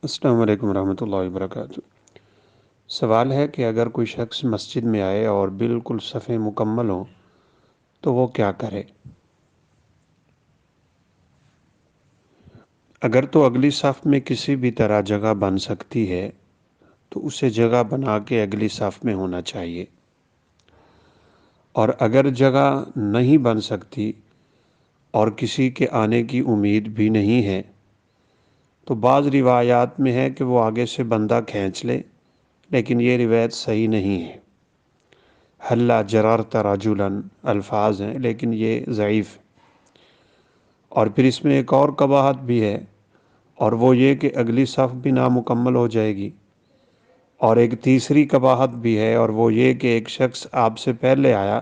السلام علیکم ورحمۃ اللہ وبرکاتہ۔ سوال ہے کہ اگر کوئی شخص مسجد میں آئے اور بالکل صفیں مکمل ہوں تو وہ کیا کرے؟ اگر تو اگلی صف میں کسی بھی طرح جگہ بن سکتی ہے تو اسے جگہ بنا کے اگلی صف میں ہونا چاہیے، اور اگر جگہ نہیں بن سکتی اور کسی کے آنے کی امید بھی نہیں ہے تو بعض روایات میں ہے کہ وہ آگے سے بندہ کھینچ لے، لیکن یہ روایت صحیح نہیں ہے۔ حلّا جرارت رجلاً الفاظ ہیں لیکن یہ ضعیف۔ اور پھر اس میں ایک اور قباحت بھی ہے، اور وہ یہ کہ اگلی صف بھی نامکمل ہو جائے گی۔ اور ایک تیسری قباحت بھی ہے، اور وہ یہ کہ ایک شخص آپ سے پہلے آیا،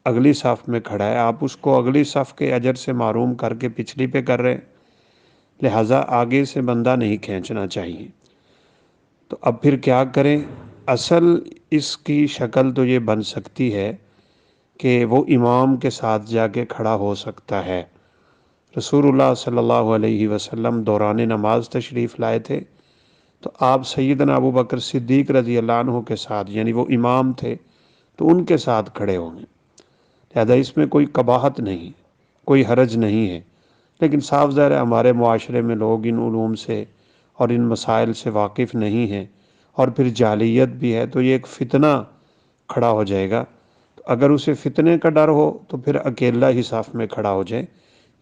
اگلی صف میں کھڑا ہے، آپ اس کو اگلی صف کے اجر سے محروم کر کے پچھلی پہ کر رہے ہیں، لہٰذا آگے سے بندہ نہیں کھینچنا چاہیے۔ تو اب پھر کیا کریں؟ اصل اس کی شکل تو یہ بن سکتی ہے کہ وہ امام کے ساتھ جا کے کھڑا ہو سکتا ہے۔ رسول اللہ صلی اللہ علیہ وسلم دوران نماز تشریف لائے تھے تو آپ سیدنا ابو بکر صدیق رضی اللہ عنہ کے ساتھ، یعنی وہ امام تھے، تو ان کے ساتھ کھڑے ہوں گے، لہذا اس میں کوئی قباحت نہیں، کوئی حرج نہیں ہے۔ لیکن صاف ظاہر ہے ہمارے معاشرے میں لوگ ان علوم سے اور ان مسائل سے واقف نہیں ہیں، اور پھر جاہلیت بھی ہے، تو یہ ایک فتنہ کھڑا ہو جائے گا۔ تو اگر اسے فتنے کا ڈر ہو تو پھر اکیلا ہی صف میں کھڑا ہو جائے،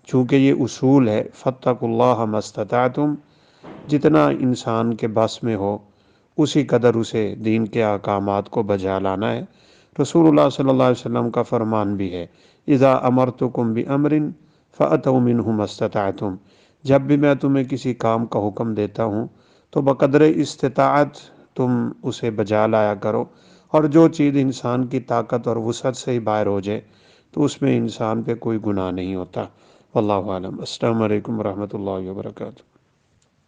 چونکہ یہ اصول ہے فاتقوا اللہ ما استطعتم، جتنا انسان کے بس میں ہو اسی قدر اسے دین کے احکامات کو بجا لانا ہے۔ رسول اللہ صلی اللہ علیہ وسلم کا فرمان بھی ہے اذا امرتکم بامر فاتوا منہ ما استطعتم، جب بھی میں تمہیں کسی کام کا حکم دیتا ہوں تو بقدر استطاعت تم اسے بجا لایا کرو، اور جو چیز انسان کی طاقت اور وسعت سے ہی باہر ہو جائے تو اس میں انسان پہ کوئی گناہ نہیں ہوتا۔ واللہ عالم۔ السلام علیکم ورحمۃ اللہ وبرکاتہ۔